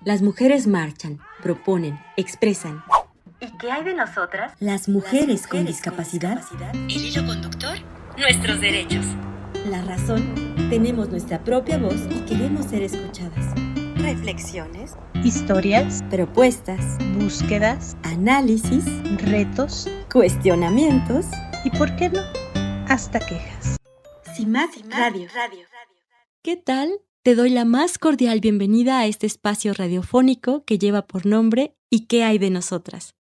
Las mujeres marchan, proponen, expresan. ¿Y qué hay de nosotras? Las mujeres con discapacidad. El hilo conductor, nuestros derechos. La razón, tenemos nuestra propia voz y queremos ser escuchadas. Reflexiones, historias, propuestas, búsquedas, análisis, retos cuestionamientos y, ¿por qué no?, hasta quejas. CIMAD Radio. ¿Qué tal? Te doy la más cordial bienvenida a este espacio radiofónico que lleva por nombre ¿Y qué hay de nosotras?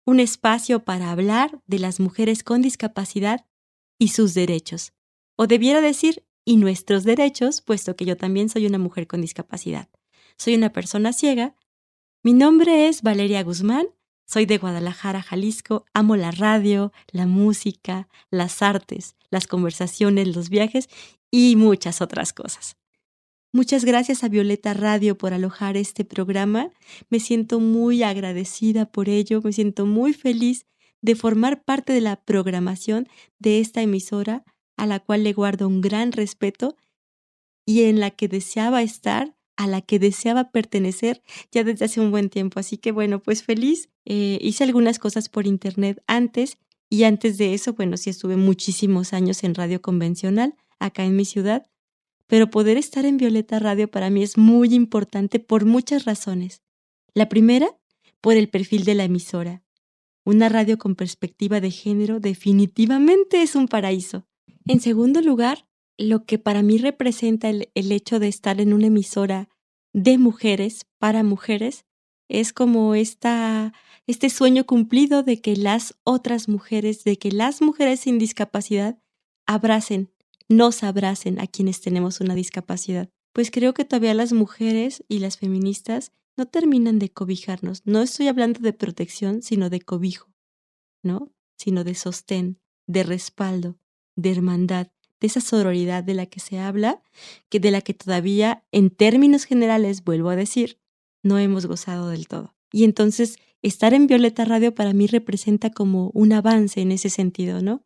Un espacio para hablar de las mujeres con discapacidad y sus derechos. O debiera decir, y nuestros derechos, puesto que yo también soy una mujer con discapacidad. Soy una persona ciega. Mi nombre es Valeria Guzmán. Soy de Guadalajara, Jalisco. Amo la radio, la música, las artes, las conversaciones, los viajes y muchas otras cosas. Muchas gracias a Violeta Radio por alojar este programa. Me siento muy agradecida por ello. Me siento muy feliz de formar parte de la programación de esta emisora, a la cual le guardo un gran respeto y en la que deseaba estar, a la que deseaba pertenecer ya desde hace un buen tiempo. Así que bueno, pues feliz. Hice algunas cosas por internet antes y antes de eso, bueno, sí estuve muchísimos años en radio convencional acá en mi ciudad. Pero poder estar en Violeta Radio para mí es muy importante por muchas razones. La primera, por el perfil de la emisora. Una radio con perspectiva de género definitivamente es un paraíso. En segundo lugar, lo que para mí representa el hecho de estar en una emisora de mujeres, para mujeres, es como este sueño cumplido de que las otras mujeres, de que las mujeres sin discapacidad nos abracen a quienes tenemos una discapacidad. Pues creo que todavía las mujeres y las feministas no terminan de cobijarnos. No estoy hablando de protección, sino de cobijo, ¿no? Sino de sostén, de respaldo, de hermandad, de esa sororidad de la que se habla, de la que todavía, en términos generales, vuelvo a decir, no hemos gozado del todo. Y entonces, estar en Violeta Radio para mí representa como un avance en ese sentido, ¿no?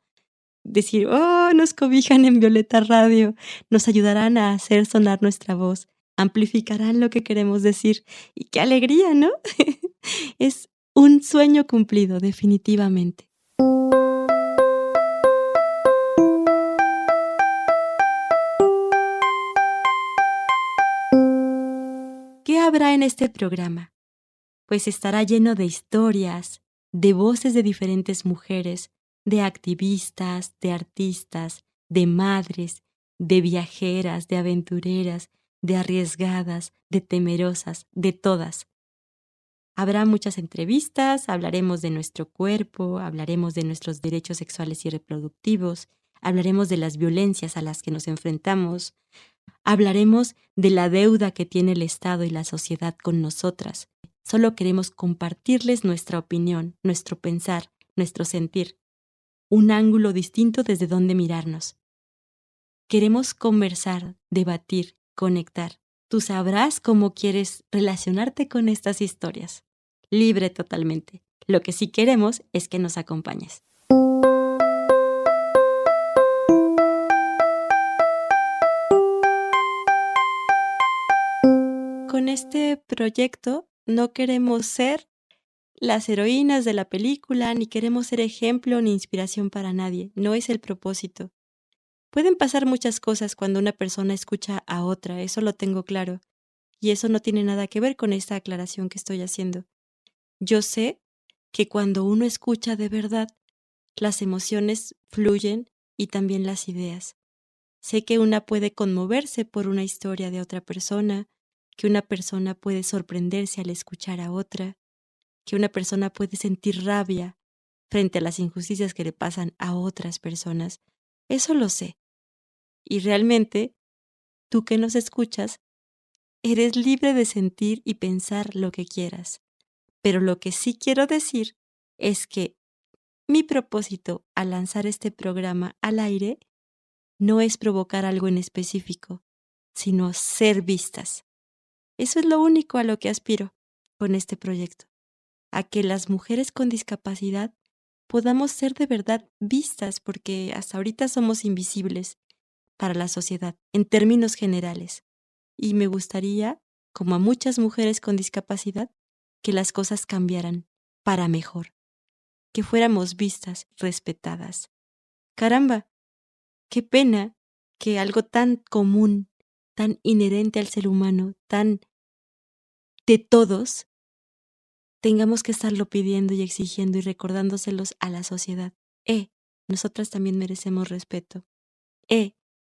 Decir, nos cobijan en Violeta Radio, nos ayudarán a hacer sonar nuestra voz, amplificarán lo que queremos decir. Y qué alegría, ¿no? Es un sueño cumplido, definitivamente. ¿Qué habrá en este programa? Pues estará lleno de historias, de voces de diferentes mujeres, de activistas, de artistas, de madres, de viajeras, de aventureras, de arriesgadas, de temerosas, de todas. Habrá muchas entrevistas, hablaremos de nuestro cuerpo, hablaremos de nuestros derechos sexuales y reproductivos, hablaremos de las violencias a las que nos enfrentamos, hablaremos de la deuda que tiene el Estado y la sociedad con nosotras. Solo queremos compartirles nuestra opinión, nuestro pensar, nuestro sentir. Un ángulo distinto desde donde mirarnos. Queremos conversar, debatir, conectar. Tú sabrás cómo quieres relacionarte con estas historias. Libre totalmente. Lo que sí queremos es que nos acompañes. Con este proyecto no queremos ser las heroínas de la película, ni queremos ser ejemplo ni inspiración para nadie. No es el propósito. Pueden pasar muchas cosas cuando una persona escucha a otra, eso lo tengo claro. Y eso no tiene nada que ver con esta aclaración que estoy haciendo. Yo sé que cuando uno escucha de verdad, las emociones fluyen y también las ideas. Sé que una puede conmoverse por una historia de otra persona, que una persona puede sorprenderse al escuchar a otra, que una persona puede sentir rabia frente a las injusticias que le pasan a otras personas. Eso lo sé. Y realmente, tú que nos escuchas, eres libre de sentir y pensar lo que quieras. Pero lo que sí quiero decir es que mi propósito al lanzar este programa al aire no es provocar algo en específico, sino ser vistas. Eso es lo único a lo que aspiro con este proyecto. A que las mujeres con discapacidad podamos ser de verdad vistas, porque hasta ahorita somos invisibles para la sociedad, en términos generales. Y me gustaría como a muchas mujeres con discapacidad, que las cosas cambiaran para mejor, que fuéramos vistas, respetadas. Caramba, qué pena que algo tan común, tan inherente al ser humano, tan de todos, tengamos que estarlo pidiendo y exigiendo y recordándoselos a la sociedad. Nosotras también merecemos respeto.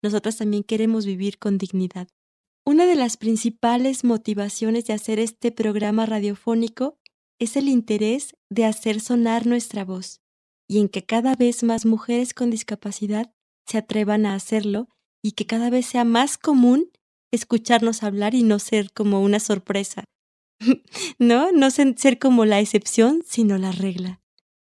Nosotras también queremos vivir con dignidad. Una de las principales motivaciones de hacer este programa radiofónico es el interés de hacer sonar nuestra voz y en que cada vez más mujeres con discapacidad se atrevan a hacerlo y que cada vez sea más común escucharnos hablar y no ser como una sorpresa. No ser como la excepción, sino la regla.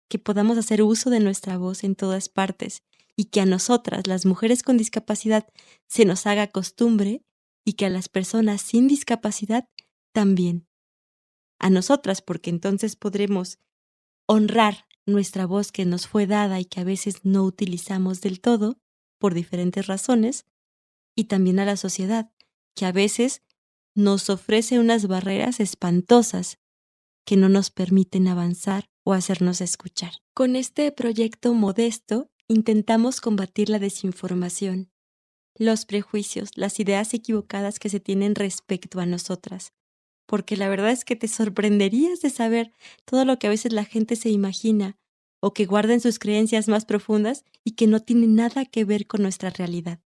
Que podamos hacer uso de nuestra voz en todas partes y que a nosotras, las mujeres con discapacidad, se nos haga costumbre y que a las personas sin discapacidad también. A nosotras, porque entonces podremos honrar nuestra voz que nos fue dada y que a veces no utilizamos del todo, por diferentes razones, y también a la sociedad, que a veces nos ofrece unas barreras espantosas que no nos permiten avanzar o hacernos escuchar. Con este proyecto modesto intentamos combatir la desinformación, los prejuicios, las ideas equivocadas que se tienen respecto a nosotras, porque la verdad es que te sorprenderías de saber todo lo que a veces la gente se imagina o que guarda en sus creencias más profundas y que no tiene nada que ver con nuestra realidad.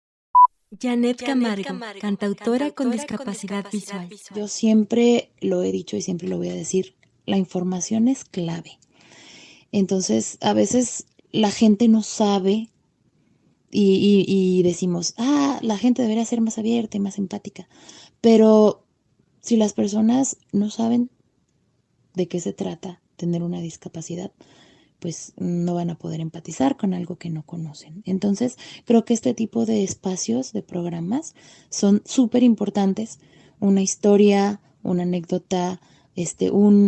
Janet Camargo, cantautora con discapacidad visual. Yo siempre lo he dicho y siempre lo voy a decir, la información es clave. Entonces, a veces la gente no sabe y decimos, la gente debería ser más abierta y más empática. Pero si las personas no saben de qué se trata tener una discapacidad, pues no van a poder empatizar con algo que no conocen. Entonces, creo que este tipo de espacios, de programas, son súper importantes. Una historia, una anécdota,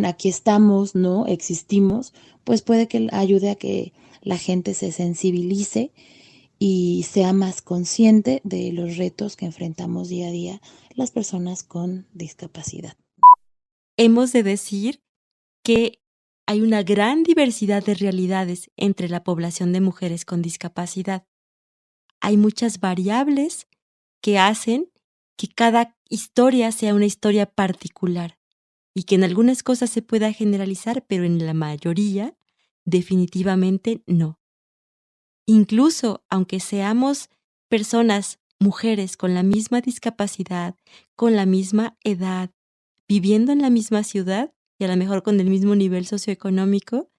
aquí estamos, ¿no? Existimos, pues puede que ayude a que la gente se sensibilice y sea más consciente de los retos que enfrentamos día a día las personas con discapacidad. Hemos de decir que hay una gran diversidad de realidades entre la población de mujeres con discapacidad. Hay muchas variables que hacen que cada historia sea una historia particular y que en algunas cosas se pueda generalizar, pero en la mayoría definitivamente no. Incluso aunque seamos personas, mujeres con la misma discapacidad, con la misma edad, viviendo en la misma ciudad y a lo mejor con el mismo nivel socioeconómico,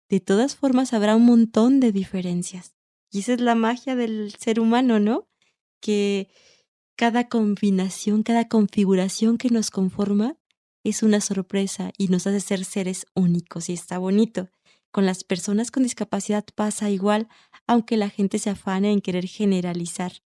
de todas formas habrá un montón de diferencias. Y esa es la magia del ser humano, ¿no? Que cada combinación, cada configuración que nos conforma es una sorpresa y nos hace ser seres únicos y está bonito. Con las personas con discapacidad pasa igual, aunque la gente se afane en querer generalizar.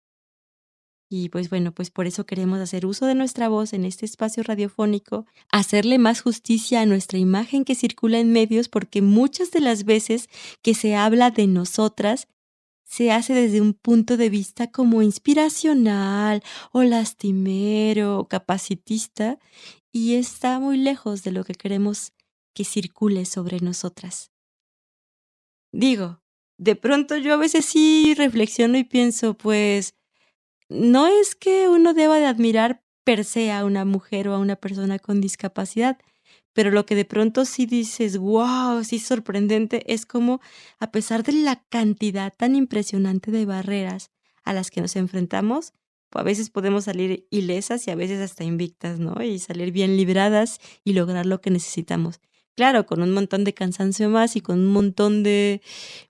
Y pues bueno, pues por eso queremos hacer uso de nuestra voz en este espacio radiofónico, hacerle más justicia a nuestra imagen que circula en medios, porque muchas de las veces que se habla de nosotras, se hace desde un punto de vista como inspiracional o lastimero o capacitista y está muy lejos de lo que queremos que circule sobre nosotras. Digo, de pronto yo a veces sí reflexiono y pienso, pues, no es que uno deba de admirar per se a una mujer o a una persona con discapacidad, pero lo que de pronto sí dices, wow, sí sorprendente, es como a pesar de la cantidad tan impresionante de barreras a las que nos enfrentamos, pues a veces podemos salir ilesas y a veces hasta invictas, ¿no? Y salir bien libradas y lograr lo que necesitamos. Claro, con un montón de cansancio más y con un montón de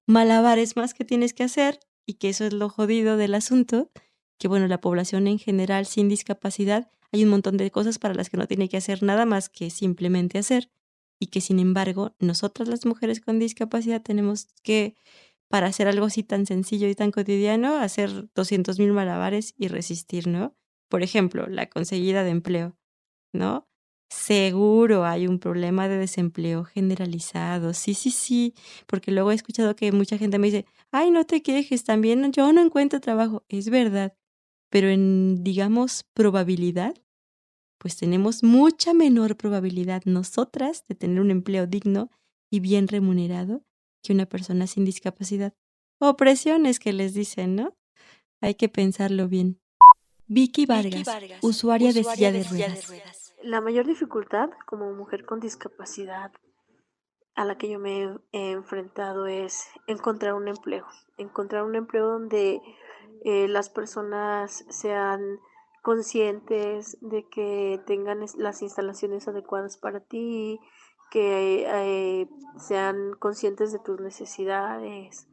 malabares más que tienes que hacer, y que eso es lo jodido del asunto, que bueno, la población en general sin discapacidad, hay un montón de cosas para las que no tiene que hacer nada más que simplemente hacer, y que sin embargo, nosotras las mujeres con discapacidad tenemos que, para hacer algo así tan sencillo y tan cotidiano, hacer 200,000 malabares y resistir, ¿no? Por ejemplo, la conseguida de empleo, ¿no? Seguro hay un problema de desempleo generalizado. Sí, porque luego he escuchado que mucha gente me dice, ay, no te quejes, también yo no encuentro trabajo. Es verdad, pero en, digamos, probabilidad, pues tenemos mucha menor probabilidad nosotras de tener un empleo digno y bien remunerado que una persona sin discapacidad. Opresiones que les dicen, ¿no? Hay que pensarlo bien. Vicky Vargas, usuaria de silla de ruedas. La mayor dificultad como mujer con discapacidad a la que yo me he enfrentado es encontrar un empleo donde las personas sean conscientes de que tengan las instalaciones adecuadas para ti, que sean conscientes de tus necesidades.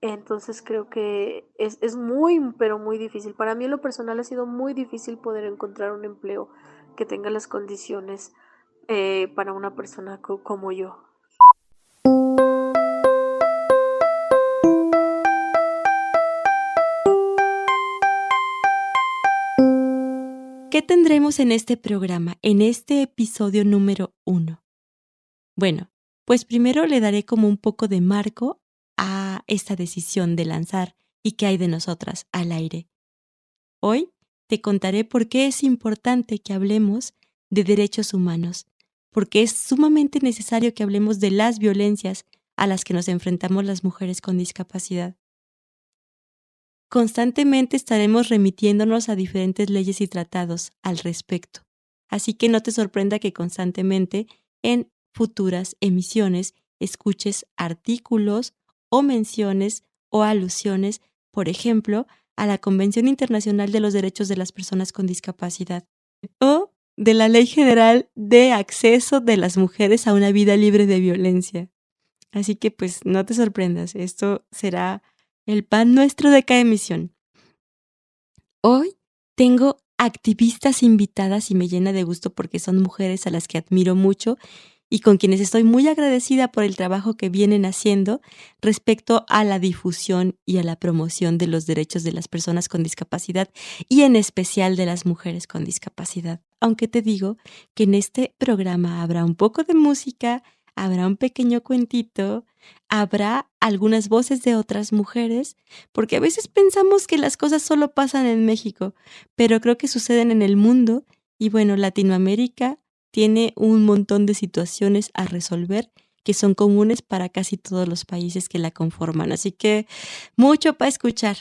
Entonces creo que es muy, pero muy difícil. Para mí en lo personal ha sido muy difícil poder encontrar un empleo que tenga las condiciones para una persona como yo. ¿Qué tendremos en este programa, en este episodio número 1? Bueno, pues primero le daré como un poco de marco a esta decisión de lanzar y qué hay de nosotras al aire. Hoy te contaré por qué es importante que hablemos de derechos humanos, porque es sumamente necesario que hablemos de las violencias a las que nos enfrentamos las mujeres con discapacidad. Constantemente estaremos remitiéndonos a diferentes leyes y tratados al respecto, así que no te sorprenda que constantemente en futuras emisiones escuches artículos o menciones o alusiones, por ejemplo, a la Convención Internacional de los Derechos de las Personas con Discapacidad o de la Ley General de Acceso de las Mujeres a una Vida Libre de Violencia. Así que pues no te sorprendas, esto será el pan nuestro de cada emisión. Hoy tengo activistas invitadas y me llena de gusto porque son mujeres a las que admiro mucho y con quienes estoy muy agradecida por el trabajo que vienen haciendo respecto a la difusión y a la promoción de los derechos de las personas con discapacidad y en especial de las mujeres con discapacidad. Aunque te digo que en este programa habrá un poco de música, habrá un pequeño cuentito, habrá algunas voces de otras mujeres, porque a veces pensamos que las cosas solo pasan en México, pero creo que suceden en el mundo y bueno, Latinoamérica tiene un montón de situaciones a resolver que son comunes para casi todos los países que la conforman. Así que mucho para escuchar.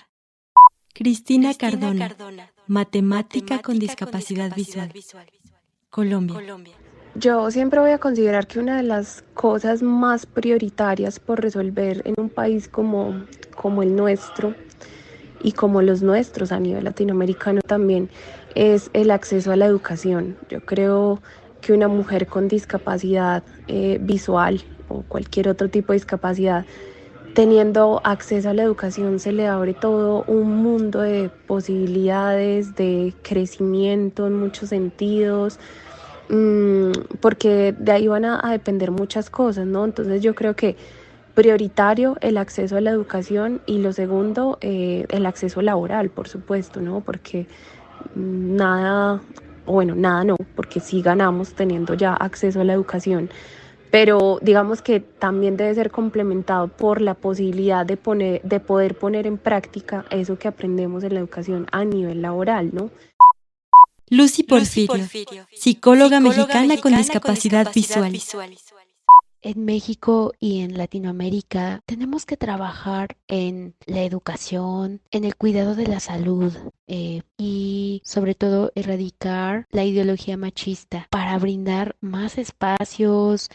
Cristina Cardona, matemática con discapacidad visual. Colombia. Yo siempre voy a considerar que una de las cosas más prioritarias por resolver en un país como el nuestro y como los nuestros a nivel latinoamericano también es el acceso a la educación. Yo creo que una mujer con discapacidad visual o cualquier otro tipo de discapacidad, teniendo acceso a la educación se le abre todo un mundo de posibilidades, de crecimiento en muchos sentidos, porque de ahí van a depender muchas cosas, ¿no? Entonces yo creo que prioritario el acceso a la educación y lo segundo, el acceso laboral, por supuesto, ¿no? Porque nada no, porque sí ganamos teniendo ya acceso a la educación, pero digamos que también debe ser complementado por la posibilidad de poder poner en práctica eso que aprendemos en la educación a nivel laboral, ¿no? Lucy Porfirio, psicóloga mexicana con discapacidad visual. En México y en Latinoamérica tenemos que trabajar en la educación, en el cuidado de la salud y sobre todo erradicar la ideología machista para brindar más espacios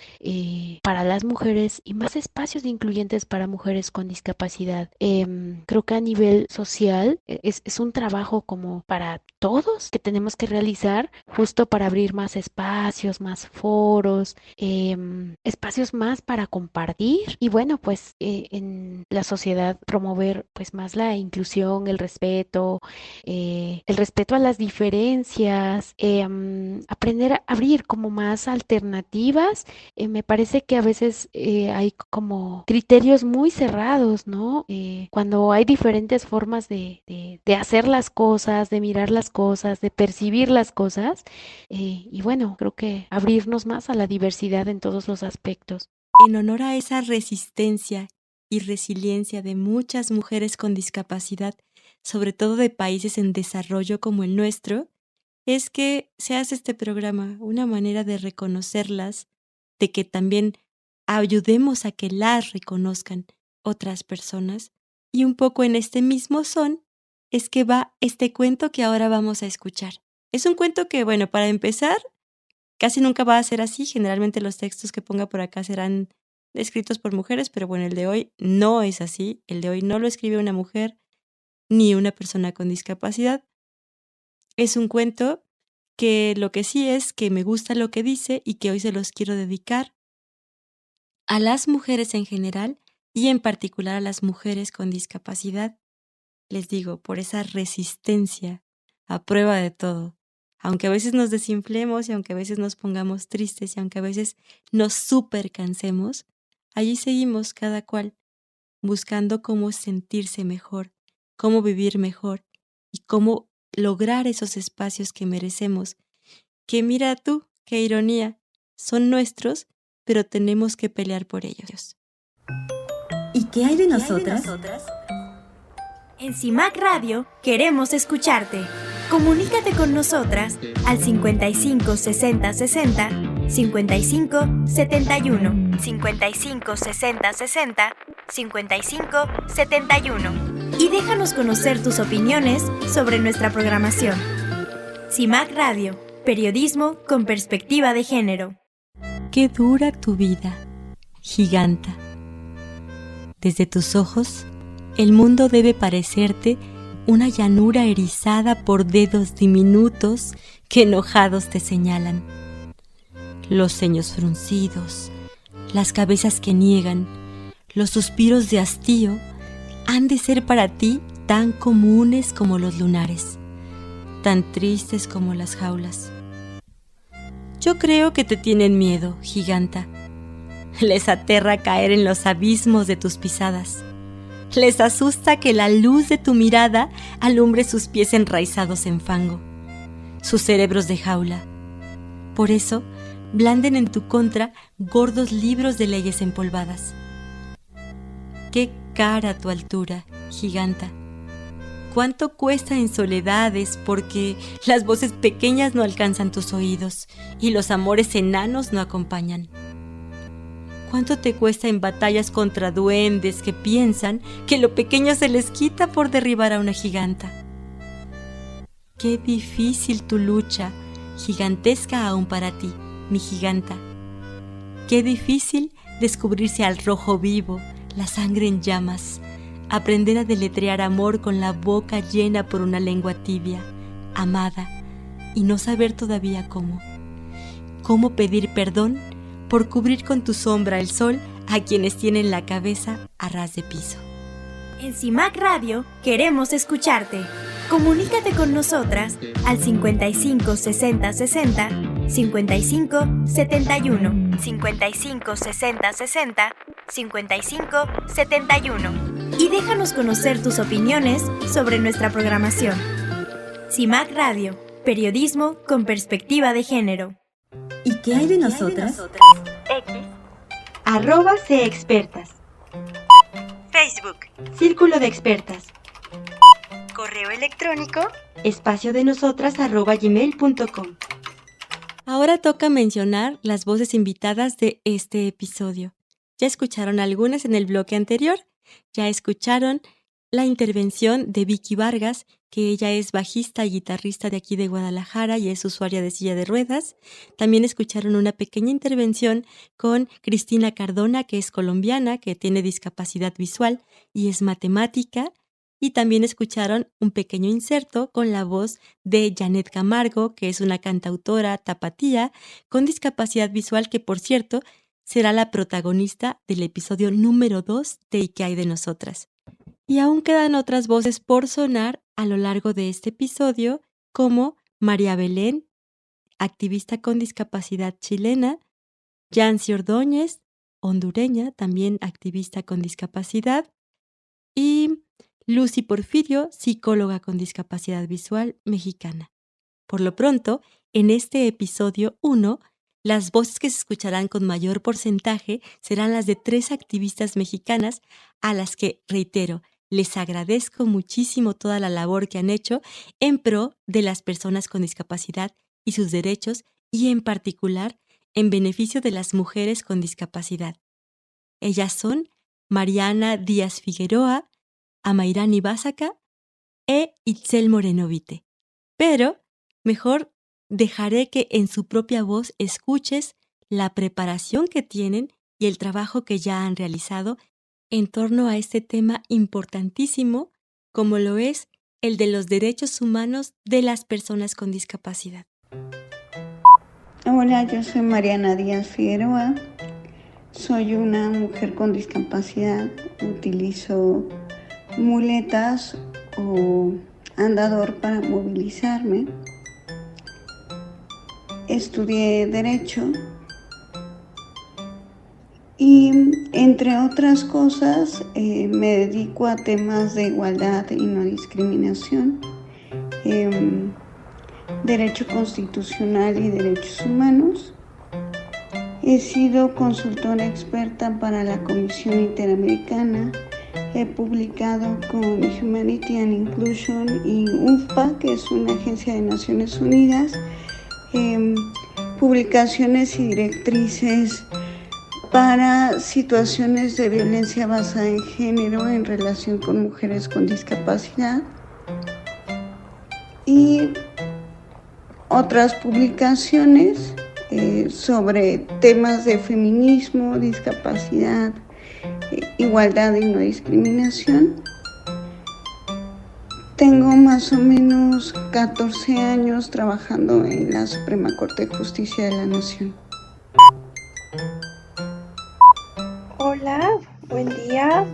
para las mujeres y más espacios incluyentes para mujeres con discapacidad. Creo que a nivel social es un trabajo como para todos que tenemos que realizar justo para abrir más espacios, más foros, espacios más para compartir y bueno, pues en la sociedad promover pues más la inclusión, el respeto a las diferencias, aprender a abrir como más alternativas. Me parece que a veces hay como criterios muy cerrados, ¿no? Cuando hay diferentes formas de hacer las cosas, de mirar las cosas, de percibir las cosas y bueno, creo que abrirnos más a la diversidad en todos los aspectos. En honor a esa resistencia y resiliencia de muchas mujeres con discapacidad, sobre todo de países en desarrollo como el nuestro, es que se hace este programa, una manera de reconocerlas, de que también ayudemos a que las reconozcan otras personas. Y un poco en este mismo son es que va este cuento que ahora vamos a escuchar. Es un cuento que, bueno, para empezar, casi nunca va a ser así. Generalmente los textos que ponga por acá serán escritos por mujeres, pero bueno, el de hoy no es así. El de hoy no lo escribe una mujer ni una persona con discapacidad. Es un cuento que lo que sí es que me gusta lo que dice y que hoy se los quiero dedicar a las mujeres en general y en particular a las mujeres con discapacidad. Les digo, por esa resistencia a prueba de todo. Aunque a veces nos desinflemos y aunque a veces nos pongamos tristes y aunque a veces nos súper cansemos, allí seguimos cada cual buscando cómo sentirse mejor, cómo vivir mejor y cómo lograr esos espacios que merecemos. Que mira tú, qué ironía, son nuestros, pero tenemos que pelear por ellos. ¿Y qué hay de nosotras? En CIMAC Radio queremos escucharte. Comunícate con nosotras al 55 60 60 55 71 55 60 60 55 71 y déjanos conocer tus opiniones sobre nuestra programación. CIMAC Radio, periodismo con perspectiva de género. Qué dura tu vida, giganta. Desde tus ojos, el mundo debe parecerte una llanura erizada por dedos diminutos que enojados te señalan. Los ceños fruncidos, las cabezas que niegan, los suspiros de hastío han de ser para ti tan comunes como los lunares, tan tristes como las jaulas. Yo creo que te tienen miedo, giganta. Les aterra caer en los abismos de tus pisadas. Les asusta que la luz de tu mirada alumbre sus pies enraizados en fango, sus cerebros de jaula. Por eso, blanden en tu contra gordos libros de leyes empolvadas. Qué cara tu altura, giganta. Cuánto cuesta en soledades porque las voces pequeñas no alcanzan tus oídos y los amores enanos no acompañan. ¿Cuánto te cuesta en batallas contra duendes que piensan que lo pequeño se les quita por derribar a una giganta? Qué difícil tu lucha, gigantesca aún para ti, mi giganta. Qué difícil descubrirse al rojo vivo, la sangre en llamas, aprender a deletrear amor con la boca llena por una lengua tibia, amada, y no saber todavía cómo. Cómo pedir perdón por cubrir con tu sombra el sol a quienes tienen la cabeza a ras de piso. En CIMAC Radio queremos escucharte. Comunícate con nosotras al 55 60 60 55 71 55 60 60 55 71 y déjanos conocer tus opiniones sobre nuestra programación. CIMAC Radio, periodismo con perspectiva de género. ¿Y qué hay de nosotras? @CExpertas. Facebook. Círculo de Expertas. Correo electrónico. espaciodenosotras@gmail.com. Ahora toca mencionar las voces invitadas de este episodio. Ya escucharon algunas en el bloque anterior. Ya escucharon la intervención de Vicky Vargas, que ella es bajista y guitarrista de aquí de Guadalajara y es usuaria de silla de ruedas. También escucharon una pequeña intervención con Cristina Cardona, que es colombiana, que tiene discapacidad visual y es matemática. Y también escucharon un pequeño inserto con la voz de Janet Camargo, que es una cantautora tapatía con discapacidad visual que, por cierto, será la protagonista del episodio número 2 de ¿Y qué hay de nosotras? Y aún quedan otras voces por sonar a lo largo de este episodio, como María Belén, activista con discapacidad chilena, Yancy Ordóñez, hondureña, también activista con discapacidad, y Lucy Porfirio, psicóloga con discapacidad visual mexicana. Por lo pronto, en este episodio 1, las voces que se escucharán con mayor porcentaje serán las de 3 activistas mexicanas a las que, reitero, Les agradezco muchísimo toda la labor que han hecho en pro de las personas con discapacidad y sus derechos y en particular en beneficio de las mujeres con discapacidad. Ellas son Mariana Díaz Figueroa, Amairani Básaca e Itzel Moreno Vite. Pero mejor dejaré que en su propia voz escuches la preparación que tienen y el trabajo que ya han realizado en torno a este tema importantísimo como lo es el de los derechos humanos de las personas con discapacidad. Hola, yo soy Mariana Díaz Figueroa, soy una mujer con discapacidad, utilizo muletas o andador para movilizarme. Estudié Derecho y, entre otras cosas, me dedico a temas de igualdad y no discriminación, Derecho Constitucional y Derechos Humanos. He sido consultora experta para la Comisión Interamericana. He publicado con Humanity and Inclusion y UNFPA, que es una agencia de Naciones Unidas, publicaciones y directrices para situaciones de violencia basada en género en relación con mujeres con discapacidad y otras publicaciones sobre temas de feminismo, discapacidad, igualdad y no discriminación. Tengo más o menos 14 años trabajando en la Suprema Corte de Justicia de la Nación. Hola, buen día.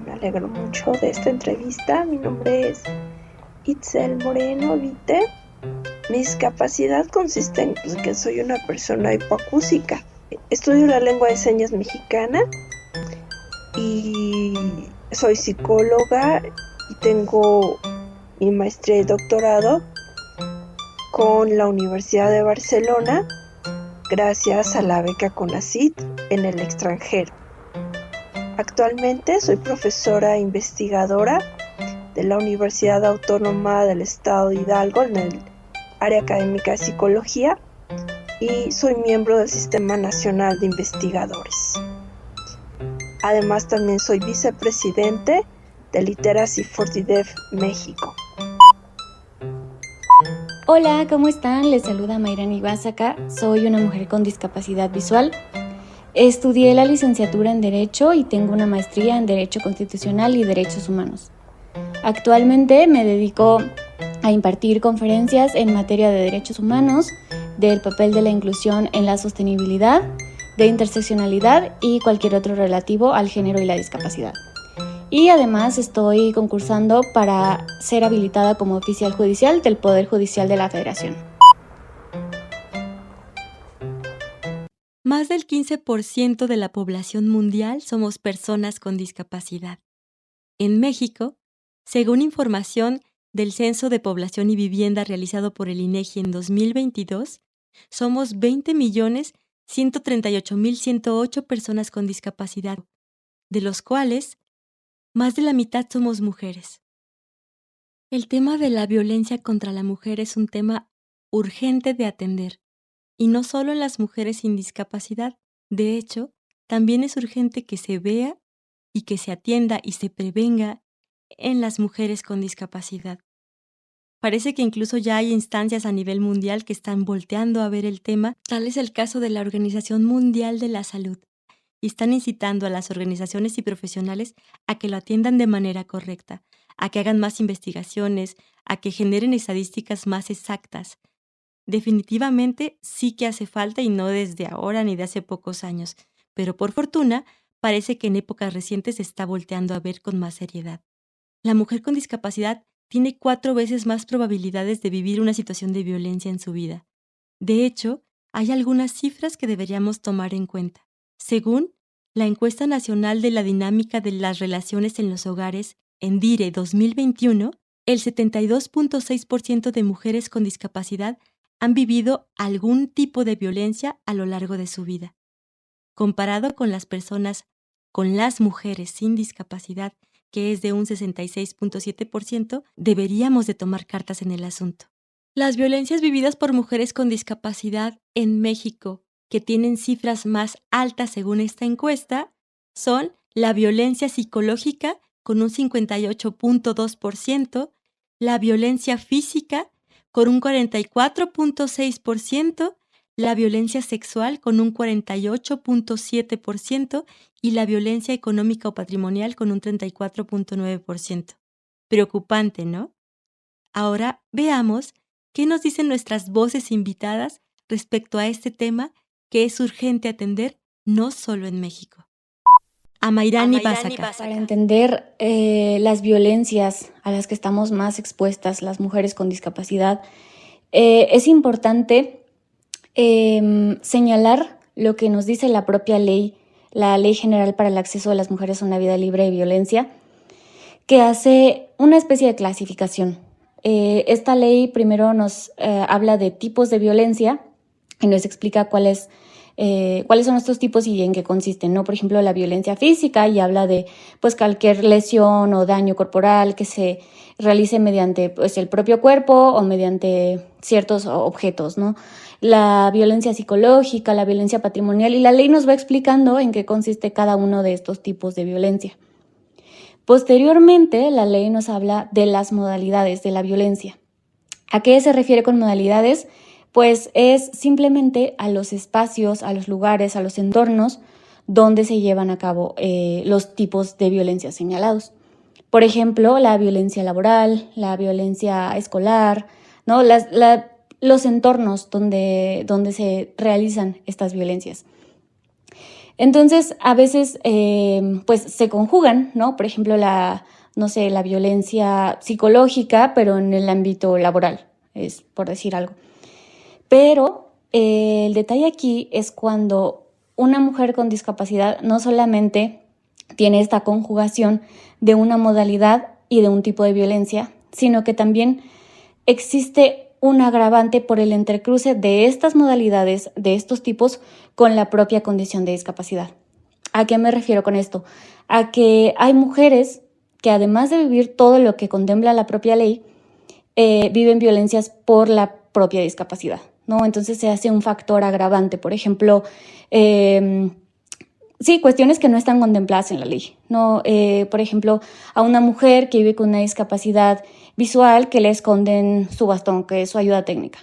Me alegro mucho de esta entrevista. Mi nombre es Itzel Moreno Vite. Mi discapacidad consiste en que soy una persona hipoacúsica. Estudio la lengua de señas mexicana y soy psicóloga y tengo mi maestría y doctorado con la Universidad de Barcelona gracias a la beca CONACYT en el extranjero. Actualmente soy profesora e investigadora de la Universidad Autónoma del Estado de Hidalgo en el área académica de psicología y soy miembro del Sistema Nacional de Investigadores. Además también soy vicepresidente de Literacy for the Deaf México. Hola, ¿cómo están? Les saluda Amairani Básaca, soy una mujer con discapacidad visual. Estudié la licenciatura en Derecho y tengo una maestría en Derecho Constitucional y Derechos Humanos. Actualmente me dedico a impartir conferencias en materia de derechos humanos, del papel de la inclusión en la sostenibilidad, de interseccionalidad y cualquier otro relativo al género y la discapacidad. Y además estoy concursando para ser habilitada como oficial judicial del Poder Judicial de la Federación. Más del 15% de la población mundial somos personas con discapacidad. En México, según información del Censo de Población y Vivienda realizado por el INEGI en 2022, somos 20.138.108 personas con discapacidad, de los cuales más de la mitad somos mujeres. El tema de la violencia contra la mujer es un tema urgente de atender, y no solo en las mujeres sin discapacidad. De hecho, también es urgente que se vea y que se atienda y se prevenga en las mujeres con discapacidad. Parece que incluso ya hay instancias a nivel mundial que están volteando a ver el tema. Tal es el caso de la Organización Mundial de la Salud, y están incitando a las organizaciones y profesionales a que lo atiendan de manera correcta, a que hagan más investigaciones, a que generen estadísticas más exactas. Definitivamente sí que hace falta, y no desde ahora ni de hace pocos años, pero por fortuna parece que en épocas recientes se está volteando a ver con más seriedad. La mujer con discapacidad tiene 4 veces más probabilidades de vivir una situación de violencia en su vida. De hecho, hay algunas cifras que deberíamos tomar en cuenta. Según la Encuesta Nacional de la Dinámica de las Relaciones en los Hogares, ENDIRE 2021, el 72.6% de mujeres con discapacidad han vivido algún tipo de violencia a lo largo de su vida. Comparado con las mujeres sin discapacidad, que es de un 66.7%, deberíamos de tomar cartas en el asunto. Las violencias vividas por mujeres con discapacidad en México, que tienen cifras más altas según esta encuesta, son la violencia psicológica con un 58.2%, la violencia física con un 44.6%, la violencia sexual con un 48.7% y la violencia económica o patrimonial con un 34.9%. Preocupante, ¿no? Ahora veamos qué nos dicen nuestras voces invitadas respecto a este tema que es urgente atender no solo en México. Amairani Básaca. Para entender las violencias a las que estamos más expuestas las mujeres con discapacidad, es importante señalar lo que nos dice la propia ley, la Ley General para el Acceso de las Mujeres a una Vida Libre de Violencia, que hace una especie de clasificación. Esta ley primero nos habla de tipos de violencia y nos explica cuáles son estos tipos y en qué consisten, ¿no? Por ejemplo, la violencia física, y habla de pues cualquier lesión o daño corporal que se realice mediante pues el propio cuerpo o mediante ciertos objetos, ¿no? La violencia psicológica, la violencia patrimonial, y la ley nos va explicando en qué consiste cada uno de estos tipos de violencia. Posteriormente, la ley nos habla de las modalidades de la violencia. ¿A qué se refiere con modalidades? Pues es simplemente a los espacios, a los lugares, a los entornos donde se llevan a cabo los tipos de violencia señalados. Por ejemplo, la violencia laboral, la violencia escolar, ¿no? Los entornos donde se realizan estas violencias. Entonces, a veces pues se conjugan, ¿no? Por ejemplo, la violencia psicológica, pero en el ámbito laboral, es por decir algo. Pero el detalle aquí es cuando una mujer con discapacidad no solamente tiene esta conjugación de una modalidad y de un tipo de violencia, sino que también existe un agravante por el entrecruce de estas modalidades, de estos tipos, con la propia condición de discapacidad. ¿A qué me refiero con esto? A que hay mujeres que, además de vivir todo lo que contempla la propia ley, viven violencias por la propia discapacidad, ¿no? Entonces se hace un factor agravante. Por ejemplo, cuestiones que no están contempladas en la ley, ¿no? Por ejemplo, a una mujer que vive con una discapacidad visual, que le esconden su bastón, que es su ayuda técnica,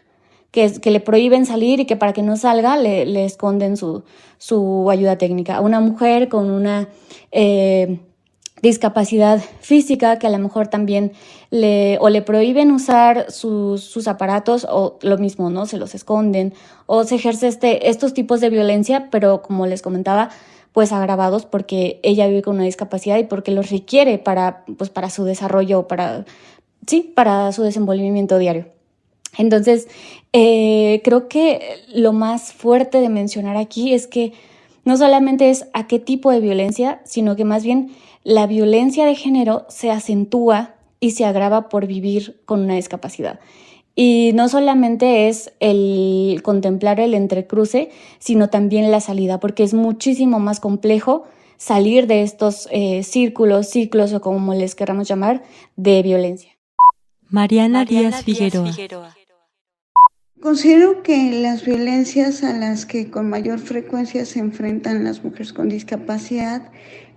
que le prohíben salir y que para que no salga le esconden su ayuda técnica. A una mujer con una discapacidad física, que a lo mejor también le prohíben usar sus aparatos, o lo mismo, ¿no? Se los esconden, o se ejerce estos tipos de violencia, pero como les comentaba, pues agravados porque ella vive con una discapacidad y porque los requiere para su desarrollo, para su desenvolvimiento diario. Entonces, creo que lo más fuerte de mencionar aquí es que no solamente es a qué tipo de violencia, sino que más bien la violencia de género se acentúa y se agrava por vivir con una discapacidad. Y no solamente es el contemplar el entrecruce, sino también la salida, porque es muchísimo más complejo salir de estos ciclos o como les queramos llamar, de violencia. Mariana Díaz Figueroa. Considero que las violencias a las que con mayor frecuencia se enfrentan las mujeres con discapacidad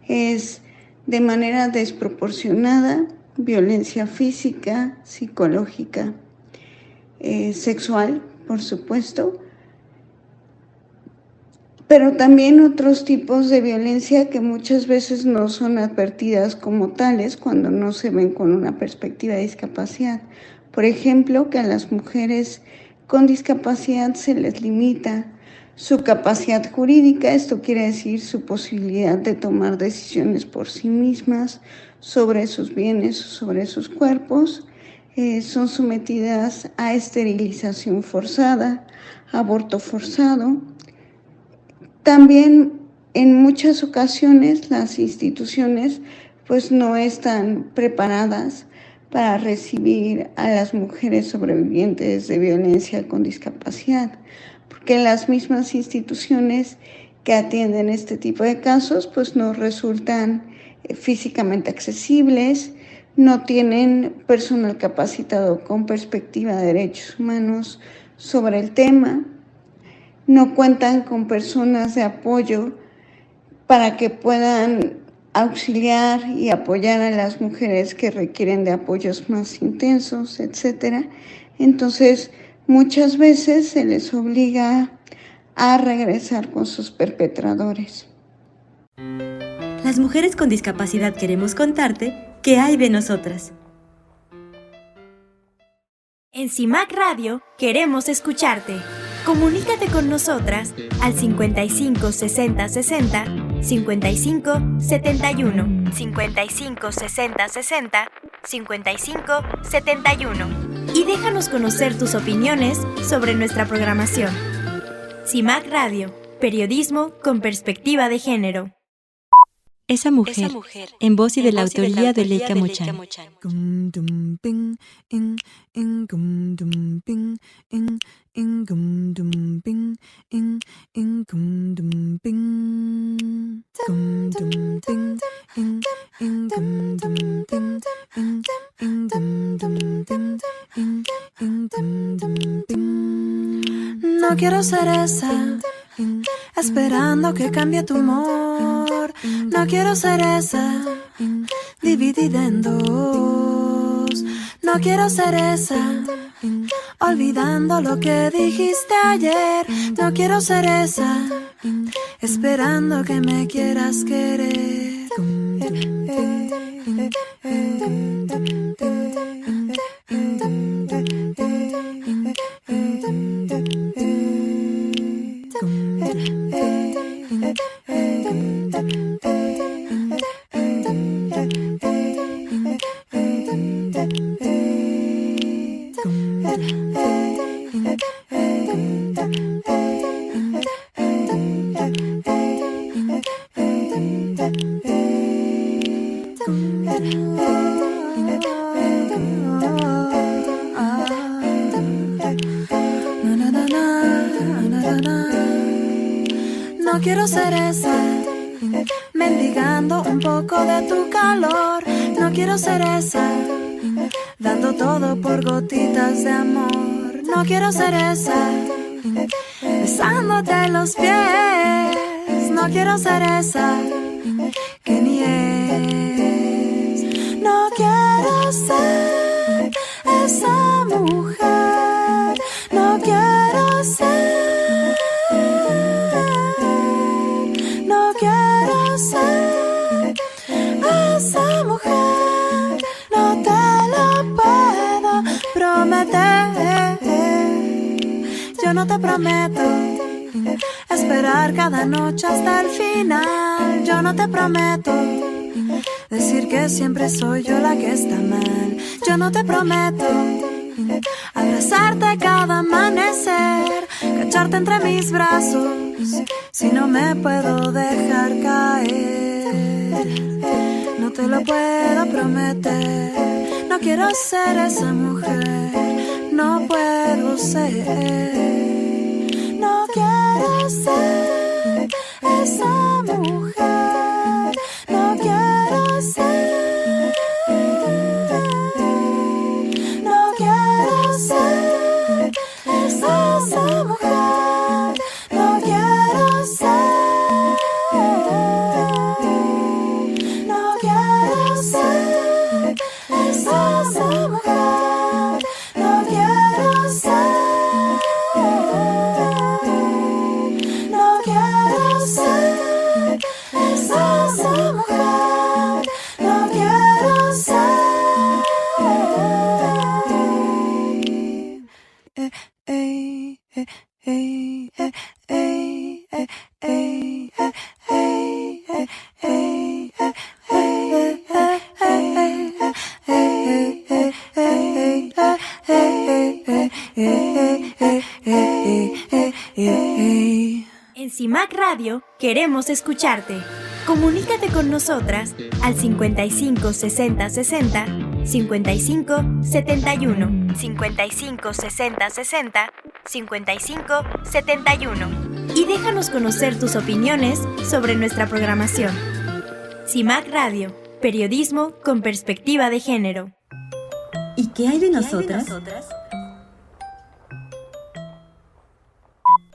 es de manera desproporcionada violencia física, psicológica, sexual, por supuesto, pero también otros tipos de violencia que muchas veces no son advertidas como tales cuando no se ven con una perspectiva de discapacidad. Por ejemplo, que a las mujeres con discapacidad se les limita su capacidad jurídica, esto quiere decir su posibilidad de tomar decisiones por sí mismas sobre sus bienes, sobre sus cuerpos. Son sometidas a esterilización forzada, aborto forzado. También en muchas ocasiones las instituciones pues no están preparadas para recibir a las mujeres sobrevivientes de violencia con discapacidad, porque las mismas instituciones que atienden este tipo de casos pues no resultan físicamente accesibles, no tienen personal capacitado con perspectiva de derechos humanos sobre el tema, no cuentan con personas de apoyo para que puedan auxiliar y apoyar a las mujeres que requieren de apoyos más intensos, etc. Entonces, muchas veces se les obliga a regresar con sus perpetradores. Las mujeres con discapacidad queremos contarte qué hay de nosotras. En CIMAC Radio queremos escucharte. Comunícate con nosotras al 55 60 60 55 71 55 60 60 55 71 y déjanos conocer tus opiniones sobre nuestra programación. CIMAC Radio, periodismo con perspectiva de género. Esa mujer, en voz y de la autoría de Leica Mochan. No quiero ser esa, esperando que cambie tu humor. No quiero ser esa, dividida en dos. No quiero ser esa, olvidando lo que dijiste ayer. No quiero ser esa, esperando que me quieras querer. No quiero ser esa, mendigando un poco de tu calor. No quiero ser esa, dando todo por gotitas de amor. No quiero ser esa, besándote los pies. No quiero ser esa, que ni es. No quiero ser esa mujer. No quiero ser. No quiero ser esa mujer, no te lo puedo prometer. Yo no te prometo esperar cada noche hasta el final. Yo no te prometo decir que siempre soy yo la que está mal. Yo no te prometo abrazarte cada amanecer, cacharte entre mis brazos si no me puedo dejar caer. No te lo puedo prometer. No quiero ser esa mujer, no puedo ser. No quiero ser esa mujer, no quiero ser. No quiero ser esa mujer, no quiero ser. No quiero ser esa mujer, no quiero ser. No quiero ser esa mujer, no quiero ser. En CIMAC Radio queremos escucharte. Comunícate con nosotras al 55 60 60 55 71 55 60 60 55 71 y déjanos conocer tus opiniones sobre nuestra programación. CIMAC Radio, periodismo con perspectiva de género. ¿Y qué hay de nosotras?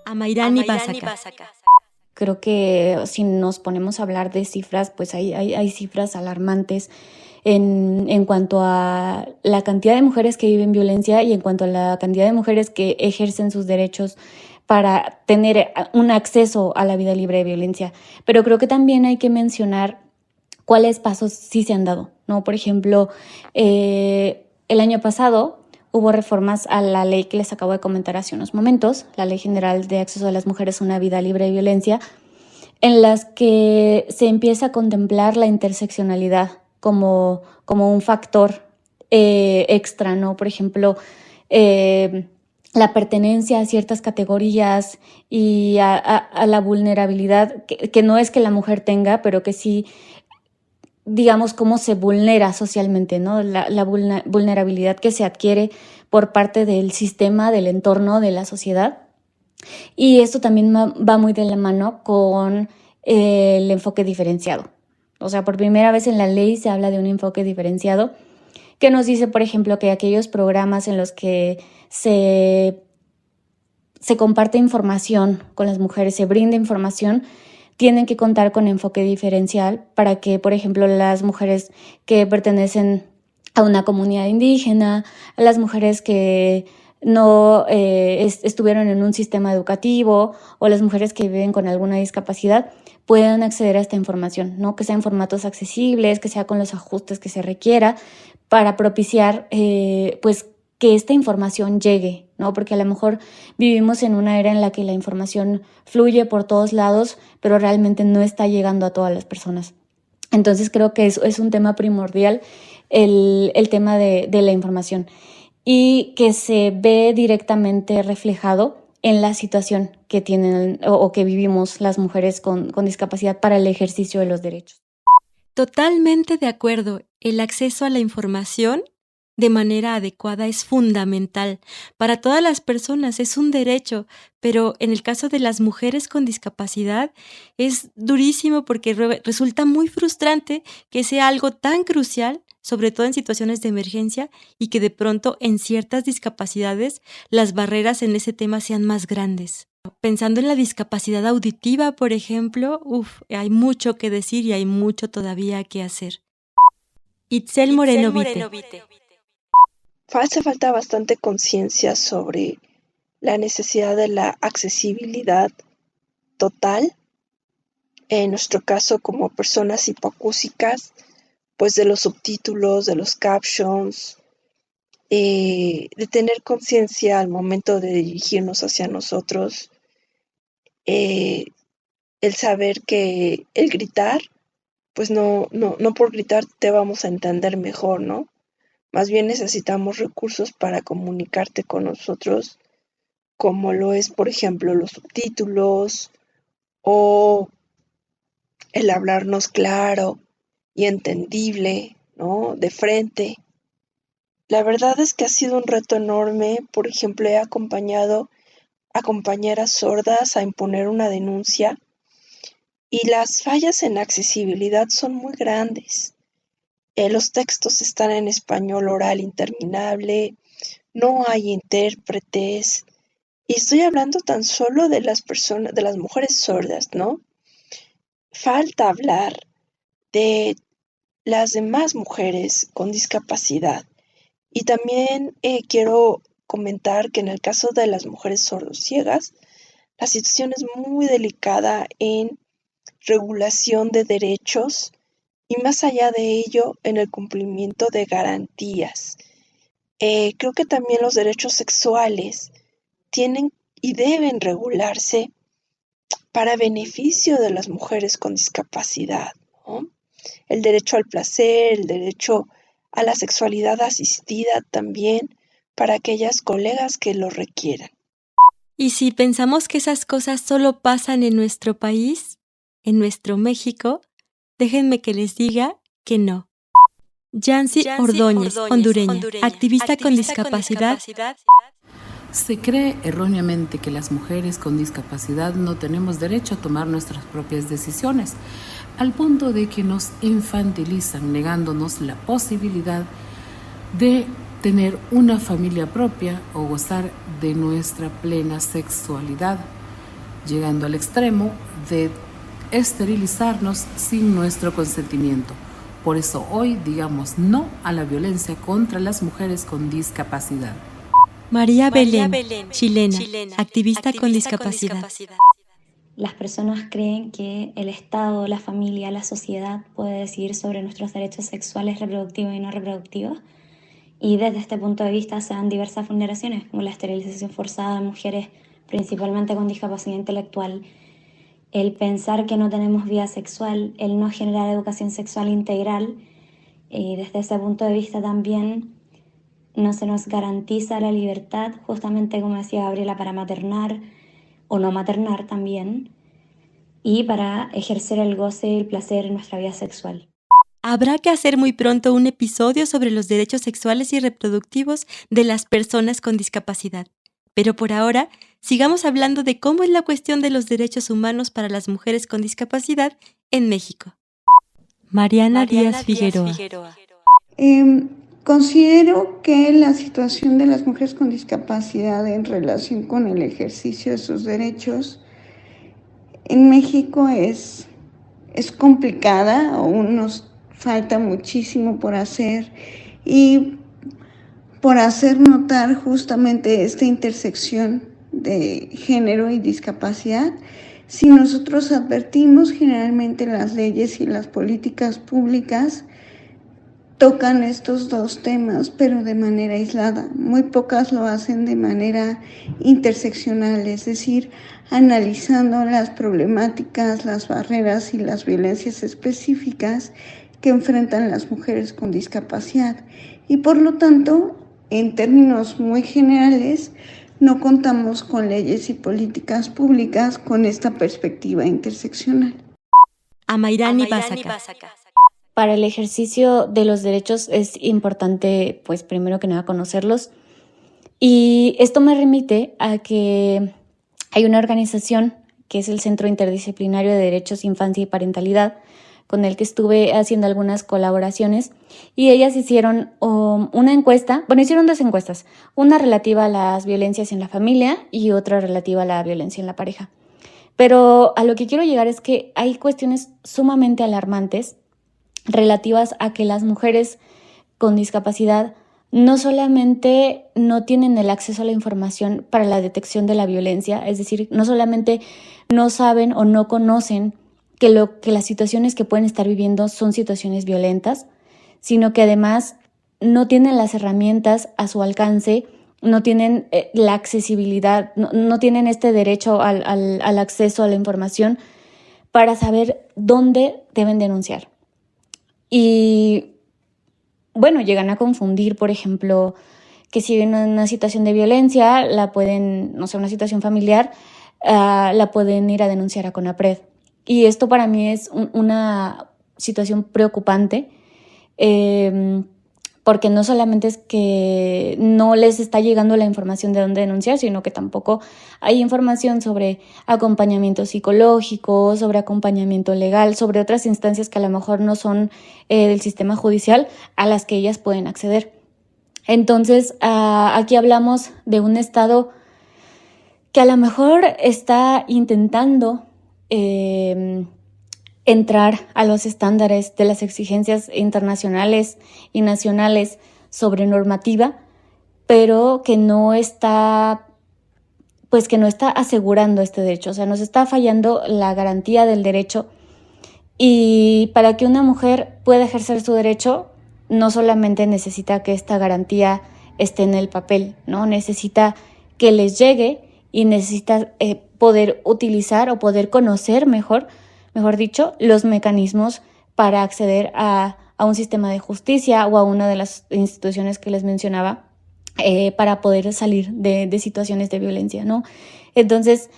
A Mayrani Básaca. Creo que si nos ponemos a hablar de cifras, pues hay cifras alarmantes en cuanto a la cantidad de mujeres que viven violencia y en cuanto a la cantidad de mujeres que ejercen sus derechos para tener un acceso a la vida libre de violencia. Pero creo que también hay que mencionar cuáles pasos sí se han dado, ¿no? Por ejemplo, el año pasado hubo reformas a la ley que les acabo de comentar hace unos momentos, la Ley General de Acceso de las Mujeres a una Vida Libre de Violencia, en las que se empieza a contemplar la interseccionalidad como un factor extra, ¿no? Por ejemplo, la pertenencia a ciertas categorías y a la vulnerabilidad que no es que la mujer tenga, pero que sí, digamos, cómo se vulnera socialmente, ¿no? La vulnerabilidad que se adquiere por parte del sistema, del entorno, de la sociedad. Y esto también va muy de la mano con el enfoque diferenciado. O sea, por primera vez en la ley se habla de un enfoque diferenciado que nos dice, por ejemplo, que aquellos programas en los que se comparte información con las mujeres, se brinda información, tienen que contar con enfoque diferencial para que, por ejemplo, las mujeres que pertenecen a una comunidad indígena, a las mujeres que no estuvieron en un sistema educativo o las mujeres que viven con alguna discapacidad puedan acceder a esta información, ¿no? Que sea en formatos accesibles, que sea con los ajustes que se requiera para propiciar pues que esta información llegue, ¿no? Porque a lo mejor vivimos en una era en la que la información fluye por todos lados, pero realmente no está llegando a todas las personas. Entonces creo que es un tema primordial el tema de la información y que se ve directamente reflejado en la situación que tienen o que vivimos las mujeres con discapacidad para el ejercicio de los derechos. Totalmente de acuerdo. El acceso a la información de manera adecuada es fundamental. Para todas las personas es un derecho, pero en el caso de las mujeres con discapacidad es durísimo porque resulta muy frustrante que sea algo tan crucial, sobre todo en situaciones de emergencia, y que de pronto en ciertas discapacidades las barreras en ese tema sean más grandes. Pensando en la discapacidad auditiva, por ejemplo, hay mucho que decir y hay mucho todavía que hacer. Itzel Moreno Vite. Hace falta bastante conciencia sobre la necesidad de la accesibilidad total. En nuestro caso, como personas hipoacúsicas, pues de los subtítulos, de los captions, de tener conciencia al momento de dirigirnos hacia nosotros, el saber que el gritar, pues no por gritar te vamos a entender mejor, ¿no? Más bien necesitamos recursos para comunicarte con nosotros, como lo es, por ejemplo, los subtítulos o el hablarnos claro y entendible, ¿no? De frente. La verdad es que ha sido un reto enorme. Por ejemplo, he acompañado a compañeras sordas a imponer una denuncia y las fallas en accesibilidad son muy grandes. Los textos están en español oral interminable, no hay intérpretes, y estoy hablando tan solo de las personas, de las mujeres sordas, ¿no? Falta hablar de las demás mujeres con discapacidad. Y también quiero comentar que en el caso de las mujeres sordociegas, la situación es muy delicada en regulación de derechos y más allá de ello en el cumplimiento de garantías. Creo que también los derechos sexuales tienen y deben regularse para beneficio de las mujeres con discapacidad, ¿no? El derecho al placer, el derecho a la sexualidad asistida también para aquellas colegas que lo requieran. Y si pensamos que esas cosas solo pasan en nuestro país, en nuestro México, déjenme que les diga que no. Yancy Ordóñez, hondureña, activista con discapacidad. Se cree erróneamente que las mujeres con discapacidad no tenemos derecho a tomar nuestras propias decisiones, al punto de que nos infantilizan, negándonos la posibilidad de tener una familia propia o gozar de nuestra plena sexualidad, llegando al extremo de esterilizarnos sin nuestro consentimiento. Por eso hoy digamos no a la violencia contra las mujeres con discapacidad. María Belén, chilena, activista con discapacidad. Las personas creen que el Estado, la familia, la sociedad puede decidir sobre nuestros derechos sexuales, reproductivos y no reproductivos. Y desde este punto de vista se dan diversas vulneraciones, como la esterilización forzada de mujeres, principalmente con discapacidad intelectual, el pensar que no tenemos vida sexual, el no generar educación sexual integral. Y desde ese punto de vista también no se nos garantiza la libertad, justamente como decía Gabriela, para maternar o no maternar también, y para ejercer el goce y el placer en nuestra vida sexual. Habrá que hacer muy pronto un episodio sobre los derechos sexuales y reproductivos de las personas con discapacidad. Pero por ahora, sigamos hablando de cómo es la cuestión de los derechos humanos para las mujeres con discapacidad en México. Mariana Díaz Figueroa. Considero que la situación de las mujeres con discapacidad en relación con el ejercicio de sus derechos en México es complicada, aún nos falta muchísimo por hacer y por hacer notar justamente esta intersección de género y discapacidad. Si nosotros advertimos, generalmente las leyes y las políticas públicas tocan estos dos temas, pero de manera aislada. Muy pocas lo hacen de manera interseccional, es decir, analizando las problemáticas, las barreras y las violencias específicas que enfrentan las mujeres con discapacidad. Y por lo tanto, en términos muy generales, no contamos con leyes y políticas públicas con esta perspectiva interseccional. Amairani Básaca. Para el ejercicio de los derechos es importante, pues primero que nada, conocerlos. Y esto me remite a que hay una organización que es el Centro Interdisciplinario de Derechos, Infancia y Parentalidad, con el que estuve haciendo algunas colaboraciones, y ellas hicieron una encuesta, hicieron dos encuestas, una relativa a las violencias en la familia y otra relativa a la violencia en la pareja. Pero a lo que quiero llegar es que hay cuestiones sumamente alarmantes relativas a que las mujeres con discapacidad no solamente no tienen el acceso a la información para la detección de la violencia, es decir, no solamente no saben o no conocen que las situaciones que pueden estar viviendo son situaciones violentas, sino que además no tienen las herramientas a su alcance, no tienen la accesibilidad, no tienen este derecho al acceso a la información para saber dónde deben denunciar. Y bueno, llegan a confundir, por ejemplo, que si en una situación de violencia la pueden, una situación familiar, la pueden ir a denunciar a CONAPRED. Y esto para mí es una situación preocupante, porque no solamente es que no les está llegando la información de dónde denunciar, sino que tampoco hay información sobre acompañamiento psicológico, sobre acompañamiento legal, sobre otras instancias que a lo mejor no son del sistema judicial a las que ellas pueden acceder. Entonces, aquí hablamos de un Estado que a lo mejor está intentando entrar a los estándares de las exigencias internacionales y nacionales sobre normativa, pero que no está asegurando este derecho. O sea, nos está fallando la garantía del derecho, y para que una mujer pueda ejercer su derecho no solamente necesita que esta garantía esté en el papel, ¿no? Necesita que les llegue y necesita poder utilizar o poder conocer mejor dicho, los mecanismos para acceder a un sistema de justicia o a una de las instituciones que les mencionaba, para poder salir de situaciones de violencia, ¿no? Entonces,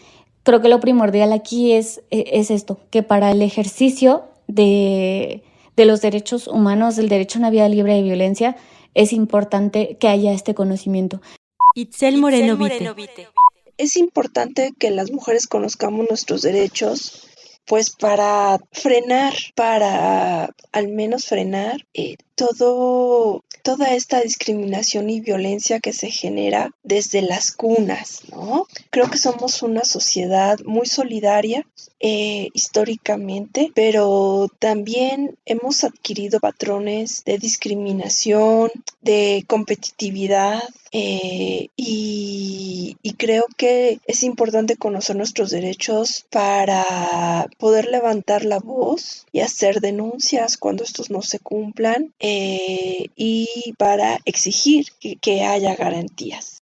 creo que lo primordial aquí es esto, que para el ejercicio de los derechos humanos, del derecho a una vida libre de violencia, es importante que haya este conocimiento. Itzel Moreno Vite. Es importante que las mujeres conozcamos nuestros derechos, pues para frenar, para al menos frenar toda esta discriminación y violencia que se genera desde las cunas, ¿no? Creo que somos una sociedad muy solidaria históricamente, pero también hemos adquirido patrones de discriminación, de competitividad, y creo que es importante conocer nuestros derechos para poder levantar la voz y hacer denuncias cuando estos no se cumplan, y para exigir que haya garantías.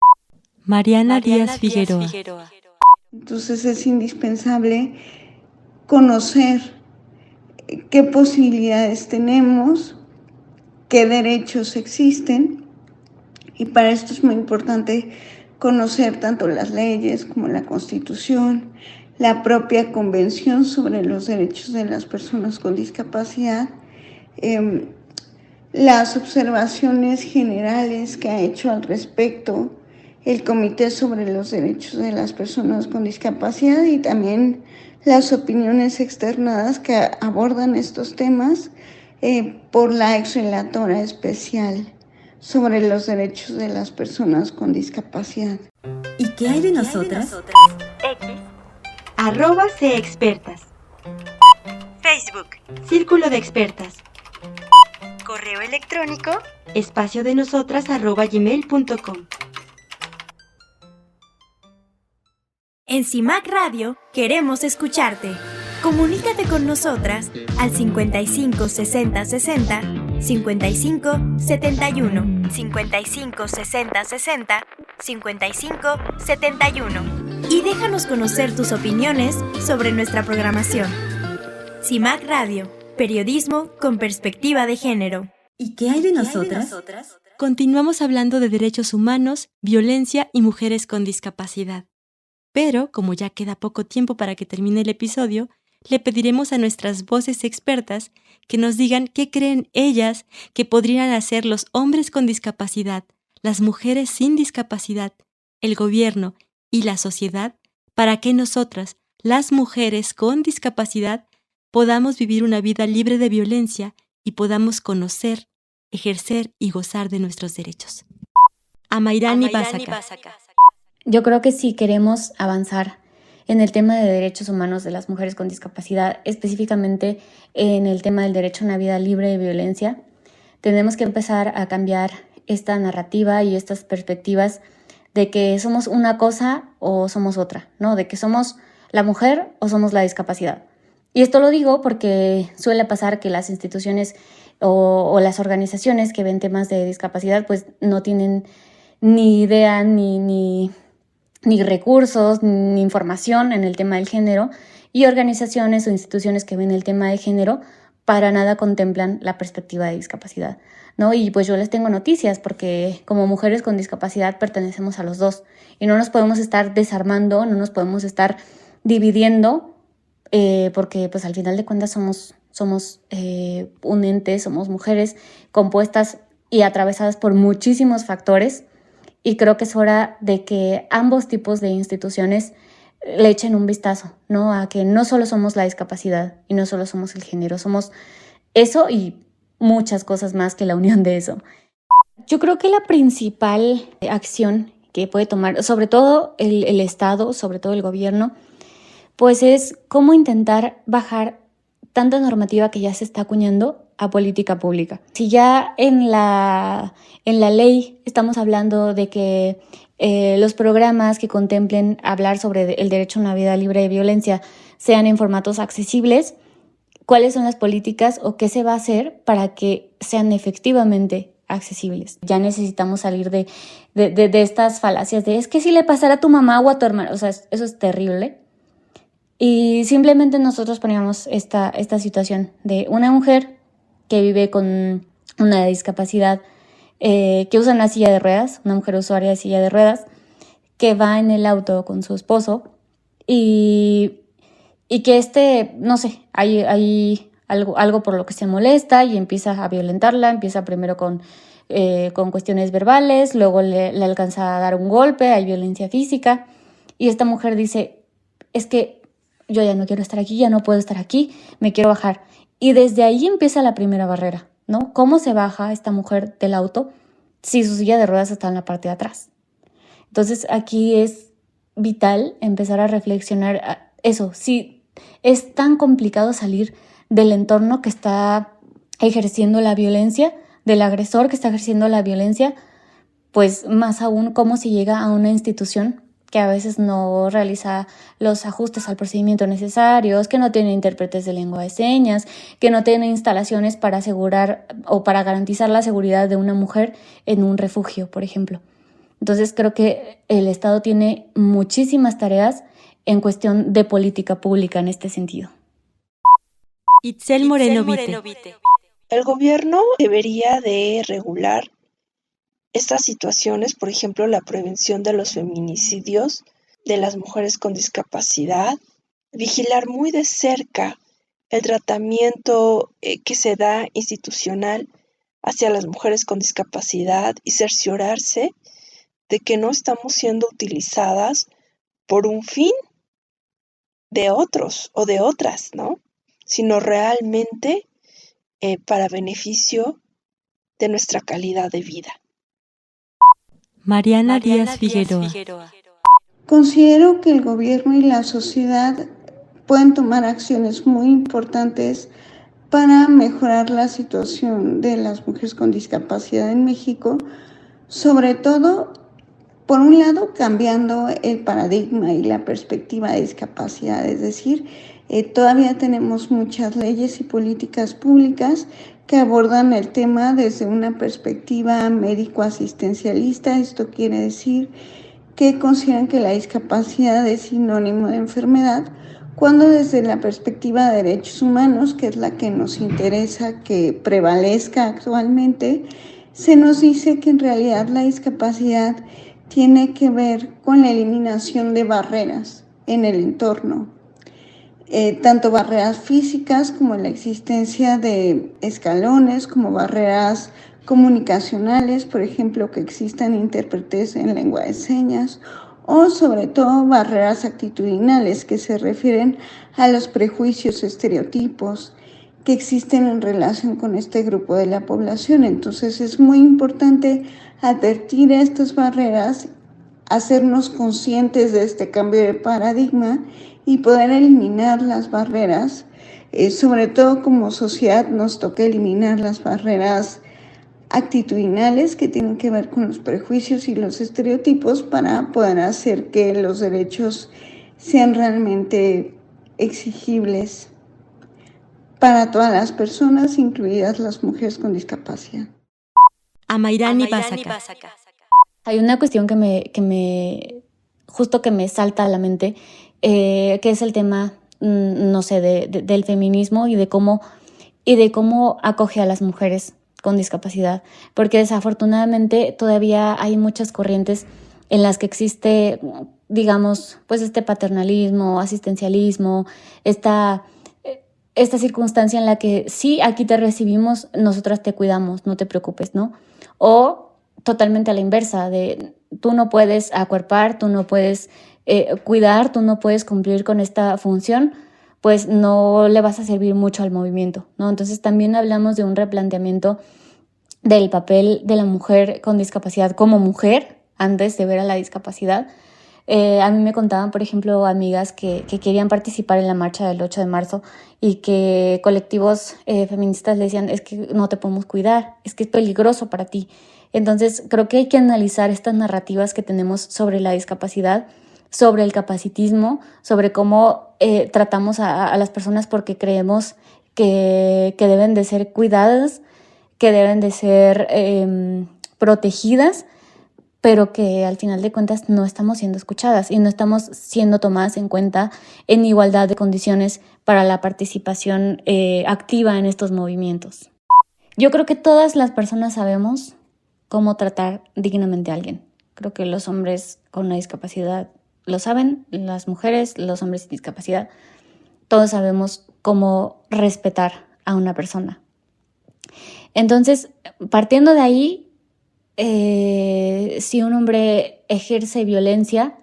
Mariana Díaz Figueroa. Entonces es indispensable conocer qué posibilidades tenemos, qué derechos existen, y para esto es muy importante conocer tanto las leyes como la Constitución, la propia Convención sobre los Derechos de las Personas con Discapacidad, las observaciones generales que ha hecho al respecto el Comité sobre los Derechos de las Personas con Discapacidad y también las opiniones externadas que abordan estos temas por la exrelatora especial sobre los derechos de las personas con discapacidad. ¿Y qué hay de nosotras? @CEexpertas. Facebook, Círculo de Expertas. Correo electrónico espaciodenosotras@gmail.com. En CIMAC Radio queremos escucharte. Comunícate con nosotras al 55 60 60 55 71 55 60 60 55 71 y déjanos conocer tus opiniones sobre nuestra programación. CIMAC Radio, periodismo con perspectiva de género. ¿Y qué hay de nosotras? Continuamos hablando de derechos humanos, violencia y mujeres con discapacidad. Pero, como ya queda poco tiempo para que termine el episodio, le pediremos a nuestras voces expertas que nos digan qué creen ellas que podrían hacer los hombres con discapacidad, las mujeres sin discapacidad, el gobierno y la sociedad para que nosotras, las mujeres con discapacidad, podamos vivir una vida libre de violencia y podamos conocer, ejercer y gozar de nuestros derechos. Amairani Básaka. Yo creo que si queremos avanzar en el tema de derechos humanos de las mujeres con discapacidad, específicamente en el tema del derecho a una vida libre de violencia, tenemos que empezar a cambiar esta narrativa y estas perspectivas de que somos una cosa o somos otra, ¿no? De que somos la mujer o somos la discapacidad. Y esto lo digo porque suele pasar que las instituciones o las organizaciones que ven temas de discapacidad pues no tienen ni idea ni recursos, ni información en el tema del género, y organizaciones o instituciones que ven el tema de género para nada contemplan la perspectiva de discapacidad, ¿no? Y pues yo les tengo noticias porque como mujeres con discapacidad pertenecemos a los dos y no nos podemos estar desarmando, no nos podemos estar dividiendo porque pues al final de cuentas somos un ente, somos mujeres compuestas y atravesadas por muchísimos factores. Y creo que es hora de que ambos tipos de instituciones le echen un vistazo, ¿no? A que no solo somos la discapacidad y no solo somos el género, somos eso y muchas cosas más que la unión de eso. Yo creo que la principal acción que puede tomar, sobre todo el Estado, sobre todo el gobierno, pues es cómo intentar bajar tanta normativa que ya se está acuñando a política pública. Si ya en la ley estamos hablando de que los programas que contemplen hablar sobre el derecho a una vida libre de violencia sean en formatos accesibles, ¿cuáles son las políticas o qué se va a hacer para que sean efectivamente accesibles? Ya necesitamos salir de estas falacias de es que si le pasara a tu mamá o a tu hermano, o sea, eso es terrible. Y simplemente nosotros poníamos esta situación de una mujer que vive con una discapacidad, que usa una silla de ruedas, una mujer usuaria de silla de ruedas, que va en el auto con su esposo y que no sé, hay algo por lo que se molesta y empieza a violentarla, empieza primero con con cuestiones verbales, luego le alcanza a dar un golpe, hay violencia física, y esta mujer dice, es que yo ya no quiero estar aquí, ya no puedo estar aquí, me quiero bajar. Y desde ahí empieza la primera barrera, ¿no? ¿Cómo se baja esta mujer del auto si su silla de ruedas está en la parte de atrás? Entonces aquí es vital empezar a reflexionar eso, si es tan complicado salir del entorno que está ejerciendo la violencia, del agresor que está ejerciendo la violencia, pues más aún cómo se llega a una institución que a veces no realiza los ajustes al procedimiento necesarios, que no tiene intérpretes de lengua de señas, que no tiene instalaciones para asegurar o para garantizar la seguridad de una mujer en un refugio, por ejemplo. Entonces creo que el Estado tiene muchísimas tareas en cuestión de política pública en este sentido. Itzel Moreno Vite. El gobierno debería de regular estas situaciones, por ejemplo, la prevención de los feminicidios de las mujeres con discapacidad, vigilar muy de cerca el tratamiento que se da institucional hacia las mujeres con discapacidad y cerciorarse de que no estamos siendo utilizadas por un fin de otros o de otras, ¿no? Sino realmente para beneficio de nuestra calidad de vida. Mariana Díaz Figueroa. Considero que el gobierno y la sociedad pueden tomar acciones muy importantes para mejorar la situación de las mujeres con discapacidad en México, sobre todo, por un lado, cambiando el paradigma y la perspectiva de discapacidad, es decir, todavía tenemos muchas leyes y políticas públicas que abordan el tema desde una perspectiva médico-asistencialista. Esto quiere decir que consideran que la discapacidad es sinónimo de enfermedad, cuando desde la perspectiva de derechos humanos, que es la que nos interesa que prevalezca actualmente, se nos dice que en realidad la discapacidad tiene que ver con la eliminación de barreras en el entorno. Tanto barreras físicas como la existencia de escalones, como barreras comunicacionales, por ejemplo, que existan intérpretes en lengua de señas, o sobre todo barreras actitudinales que se refieren a los prejuicios, estereotipos que existen en relación con este grupo de la población. Entonces es muy importante advertir estas barreras, hacernos conscientes de este cambio de paradigma y poder eliminar las barreras. Sobre todo como sociedad nos toca eliminar las barreras actitudinales que tienen que ver con los prejuicios y los estereotipos para poder hacer que los derechos sean realmente exigibles para todas las personas, incluidas las mujeres con discapacidad. Amairani Básaca. Hay una cuestión que me salta a la mente, que es el tema, no sé, del feminismo y de cómo acoge a las mujeres con discapacidad, porque desafortunadamente todavía hay muchas corrientes en las que existe, digamos, pues este paternalismo, asistencialismo, esta circunstancia en la que sí, aquí te recibimos, nosotras te cuidamos, no te preocupes, ¿no? O totalmente a la inversa, de tú no puedes acuerpar, tú no puedes cuidar, tú no puedes cumplir con esta función, pues no le vas a servir mucho al movimiento, ¿no? Entonces también hablamos de un replanteamiento del papel de la mujer con discapacidad como mujer antes de ver a la discapacidad. A mí me contaban, por ejemplo, amigas que querían participar en la marcha del 8 de marzo y que colectivos feministas le decían, es que no te podemos cuidar, es que es peligroso para ti. Entonces creo que hay que analizar estas narrativas que tenemos sobre la discapacidad, sobre el capacitismo, sobre cómo tratamos a las personas porque creemos que deben de ser cuidadas, que deben de ser protegidas, pero que al final de cuentas no estamos siendo escuchadas y no estamos siendo tomadas en cuenta en igualdad de condiciones para la participación activa en estos movimientos. Yo creo que todas las personas sabemos cómo tratar dignamente a alguien. Creo que los hombres con una discapacidad lo saben, las mujeres, los hombres sin discapacidad, todos sabemos cómo respetar a una persona. Entonces, partiendo de ahí, si un hombre ejerce violencia,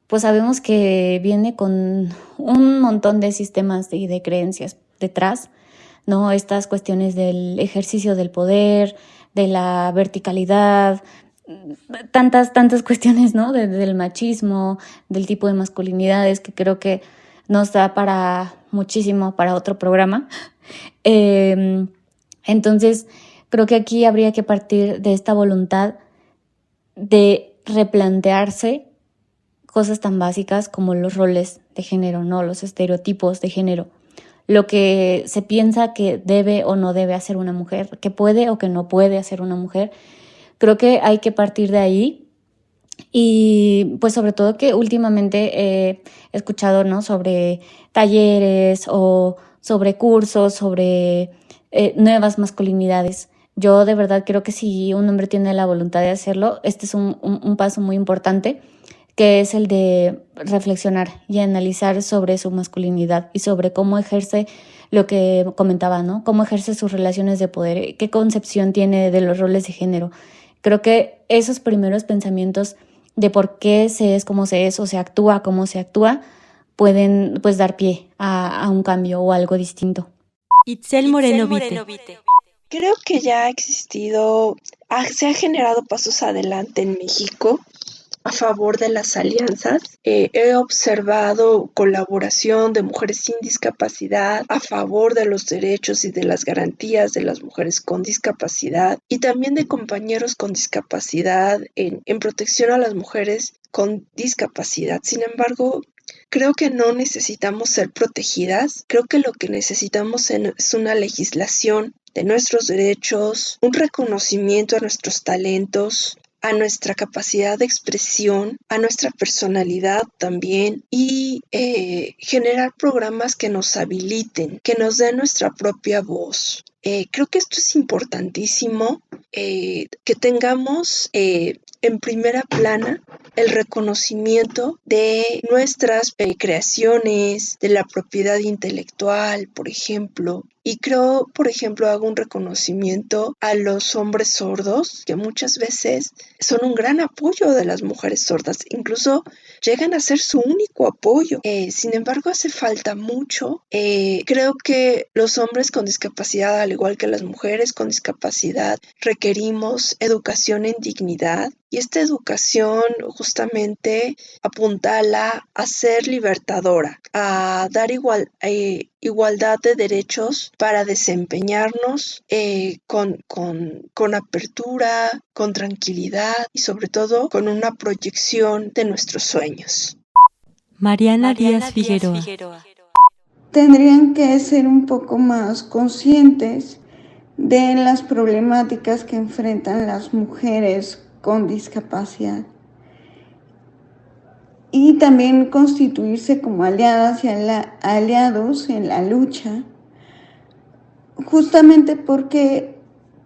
pues sabemos que viene con un montón de sistemas y de creencias detrás, ¿no? Estas cuestiones del ejercicio del poder, de la verticalidad, tantas cuestiones, ¿no? Del machismo, del tipo de masculinidades, que creo que nos da para muchísimo para otro programa. Entonces, creo que aquí habría que partir de esta voluntad de replantearse cosas tan básicas como los roles de género, ¿no? Los estereotipos de género, lo que se piensa que debe o no debe hacer una mujer, que puede o que no puede hacer una mujer. Creo que hay que partir de ahí y pues sobre todo que últimamente he escuchado, ¿no? Sobre talleres o sobre cursos, sobre nuevas masculinidades. Yo de verdad creo que si un hombre tiene la voluntad de hacerlo, este es un paso muy importante, que es el de reflexionar y analizar sobre su masculinidad y sobre cómo ejerce lo que comentaba, ¿no? Cómo ejerce sus relaciones de poder, qué concepción tiene de los roles de género. Creo que esos primeros pensamientos de por qué se es como se es o se actúa como se actúa pueden pues dar pie a un cambio o algo distinto. Itzel Moreno Vite. Creo que ya ha existido, se han generado pasos adelante en México a favor de las alianzas. He observado colaboración de mujeres sin discapacidad a favor de los derechos y de las garantías de las mujeres con discapacidad y también de compañeros con discapacidad en protección a las mujeres con discapacidad. Sin embargo, creo que no necesitamos ser protegidas. Creo que lo que necesitamos es una legislación de nuestros derechos, un reconocimiento a nuestros talentos, a nuestra capacidad de expresión, a nuestra personalidad también y generar programas que nos habiliten, que nos den nuestra propia voz. Creo que esto es importantísimo, que tengamos en primera plana el reconocimiento de nuestras creaciones, de la propiedad intelectual, por ejemplo. Y creo, por ejemplo, hago un reconocimiento a los hombres sordos, que muchas veces son un gran apoyo de las mujeres sordas, incluso llegan a ser su único apoyo. Sin embargo, hace falta mucho. Creo que los hombres con discapacidad, al igual que las mujeres con discapacidad, requerimos educación en dignidad. Y esta educación justamente apuntala a ser libertadora, a dar igualdad de derechos para desempeñarnos con apertura, con tranquilidad y sobre todo con una proyección de nuestros sueños. Mariana Díaz Figueroa. Tendrían que ser un poco más conscientes de las problemáticas que enfrentan las mujeres con discapacidad y también constituirse como aliadas y aliados en la lucha, justamente porque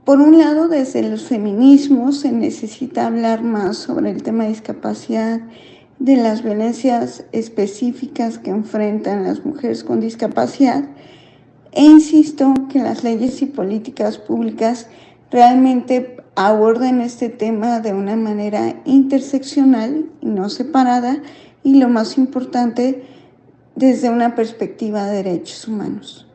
por un lado desde los feminismos se necesita hablar más sobre el tema de discapacidad, de las violencias específicas que enfrentan las mujeres con discapacidad, e insisto que las leyes y políticas públicas realmente aborden este tema de una manera interseccional y no separada, y lo más importante, desde una perspectiva de derechos humanos.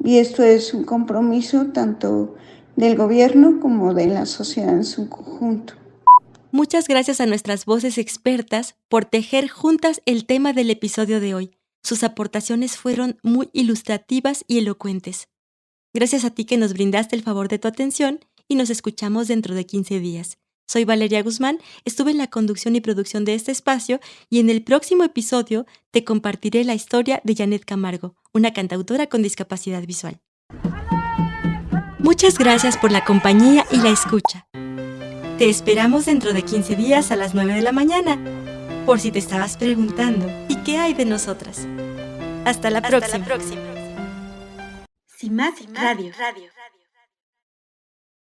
Y esto es un compromiso tanto del gobierno como de la sociedad en su conjunto. Muchas gracias a nuestras voces expertas por tejer juntas el tema del episodio de hoy. Sus aportaciones fueron muy ilustrativas y elocuentes. Gracias a ti que nos brindaste el favor de tu atención y nos escuchamos dentro de 15 días. Soy Valeria Guzmán, estuve en la conducción y producción de este espacio y en el próximo episodio te compartiré la historia de Janet Camargo, una cantautora con discapacidad visual. Muchas gracias por la compañía y la escucha. Te esperamos dentro de 15 días a las 9 de la mañana, por si te estabas preguntando, ¿y qué hay de nosotras? Hasta la próxima. CIMAC Radio.